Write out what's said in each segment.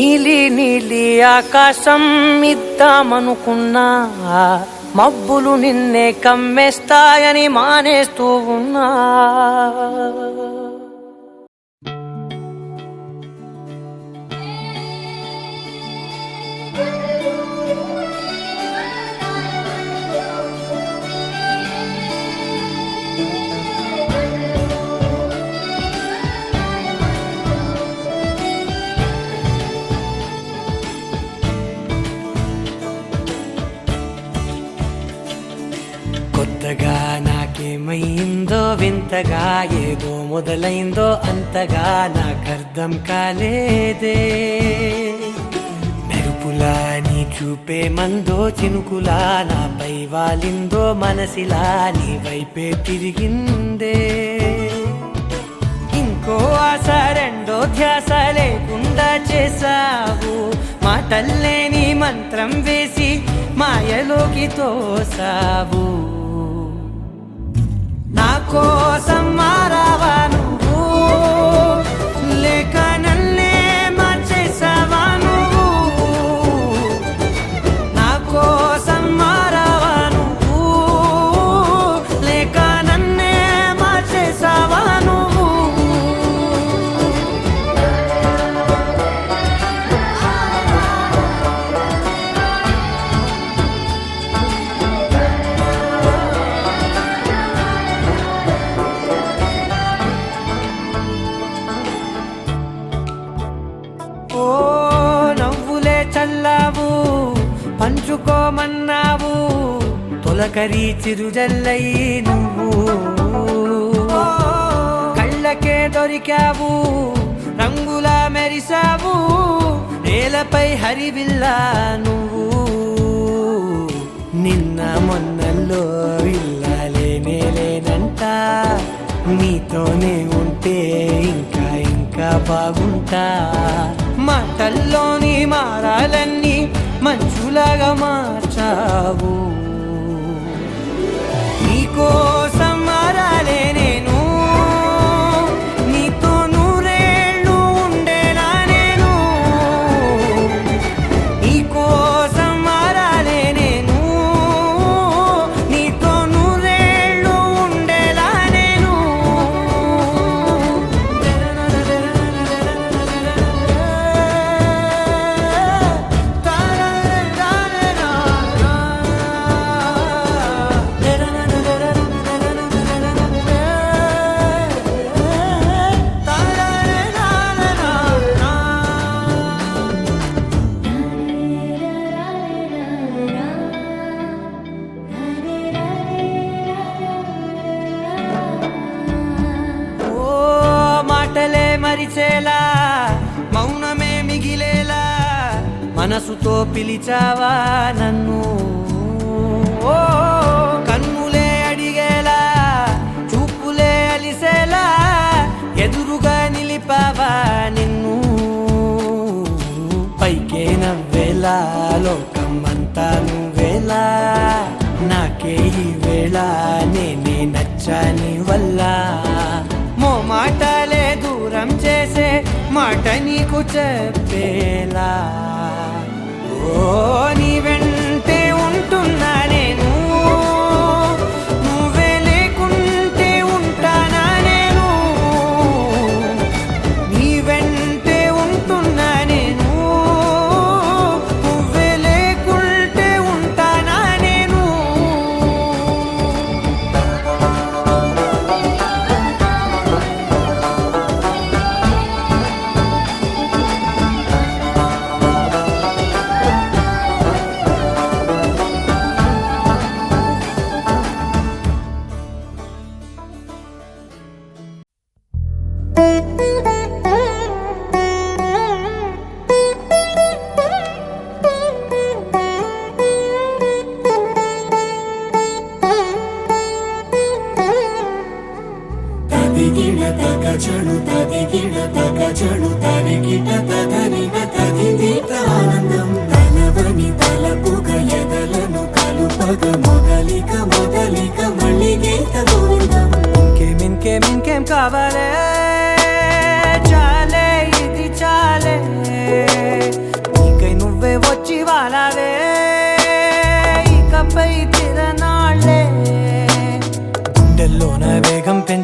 నీలి నీలి ఆకాశం ఇద్దామనుకున్నా, మబ్బులు నిన్నే కమ్మేస్తాయని మానేస్తూ ఉన్నా. కొత్తగా నాకేమైందో వింతగా, ఏదో మొదలైందో అంతగా నాకర్థం కాలేదే. మెరుపులా నీ చూపే మందో, చినుకులా నాపై వాలిందో, మనసిలా నీ వైపే తిరిగిందే. ఇంకో ఆశ రెండో ధ్యాస లేకుండా చేసావు, మాటల్లేని మంత్రం వేసి మాయలోకి తోసావు. నా కోసం మారావా నువ్వు, లేక నన్నే మార్చేసావా నువ్వు? నా కోసం మారావా నువ్వు, లేక నన్నే మార్చేసావా నువ్వు? ఓ నవ్వులే చల్లావు, పంచుకోమన్నావు, తొలకరి చిరుజల్లై నువ్వు. కళ్ళకే దొరికావు, రంగులా మెరిసావు, నేలపై హరివిల్లా నువ్వు. నిన్న మొన్నల్లో ఇల్లాలేనే లేనంట, నీతోనే ఉంటే ఇంకా ఇంకా బాగుంటా. మాటల్లోని మారాలన్నీ మంచులాగా మార్చావు. నీకోసం మారాలే నేను, నీతో నూరేళ్ళు ఉండేనా నేను. నీకోసం మారాలే నేను, నీతో నూరేళ్ళు ఉండేలా నేను. మాటలే మరిచేలా, మౌనమే మిగిలేలా, మనసుతో పిలిచావా నన్ను. ఓ కన్నులే అడిగేలా, చూపులే అలిసేలా, ఎదురుగా నిలిపావా నిన్ను. పైకే నవ్వేలా, లోకమంతా నువ్వేలా, నాకే ఈ వేళ నేనే నచ్చాని వల్ల. మాటలే దూరం చేసే మాట నీకు చెప్పేలా. ఓ నీ వెంటే ఉంటున్నా నేను, నువ్వే లేకుంటే ఉంటానా నేను. నీ వెంటే ఉంటున్నా నేను, నువ్వే లేకుంటే ఉంటానా నేను.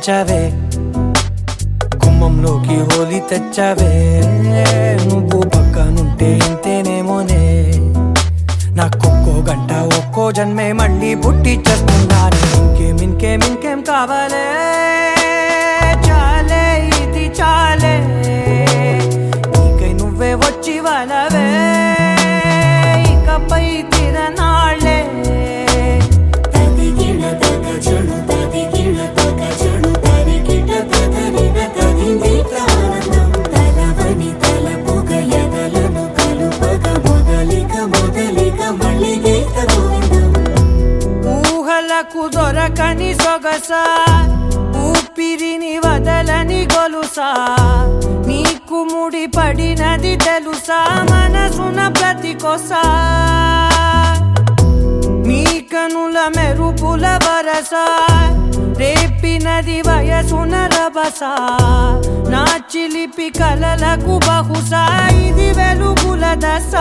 మార్చావే, గుమ్మంలోకి హోలీ తెచ్చావే. నువ్వు పక్కనుంటే ఇంతేనేమోనే, నాకొక్కో గంట ఒక్కో జన్మే మళ్ళీ పుట్టి చేస్తున్నాను. ఇంకేం కావాలే, చాలే ఇది చాలే, నీకై నువ్వే వచ్చి వాళ్ళవే, ఇకపై తిరనాళ్ళే. ఊహలకు దొరకని సొగసా, ఊపిరిని వదలని గొలుసా, నీకు ముడి పడినది తెలుసా, మనసున ప్రతి కొసా, నీ కనుల మెరుపుల వరస, రేపినది వయసున రభస, నా చిలిపి కలలకు బహుశా ఇది వెలుగుల దశ.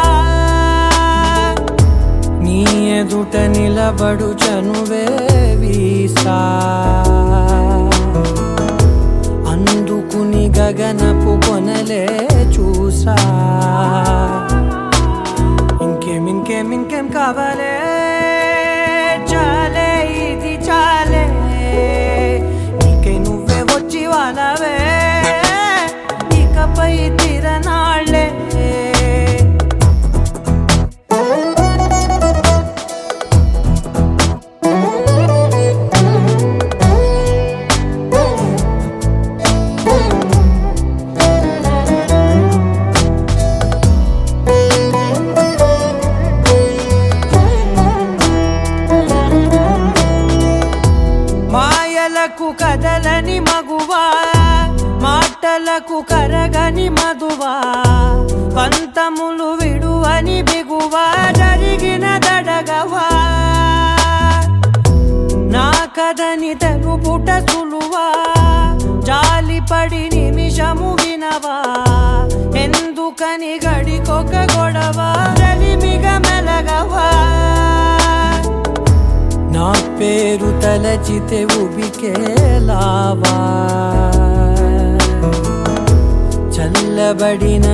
నీ ఎదుట నిలబడు చనువే వీసా, అందుకుని గగనపు కొనలే చూసా. ఇంకేం కావాలే, చాలే ఇది చాలే, నీకై నువ్వే వచ్చి వాళ్ళవే, ఇకపై తిరనాళ్ళే. మాయలకు కదలని మగువా, మాటలకు కరగని మధువా, పంతములు విడువని బిగువా, జరిగిన దడగవా, నా కథని తెలుపుట సులువా, జాలిపడి నిమిషము వినవా, ఎందుకని గడికొక గొడవ, రలిమిగ మెలగవా, నా పేరు తలచితే ఉబికేలావా, చల్లబడిన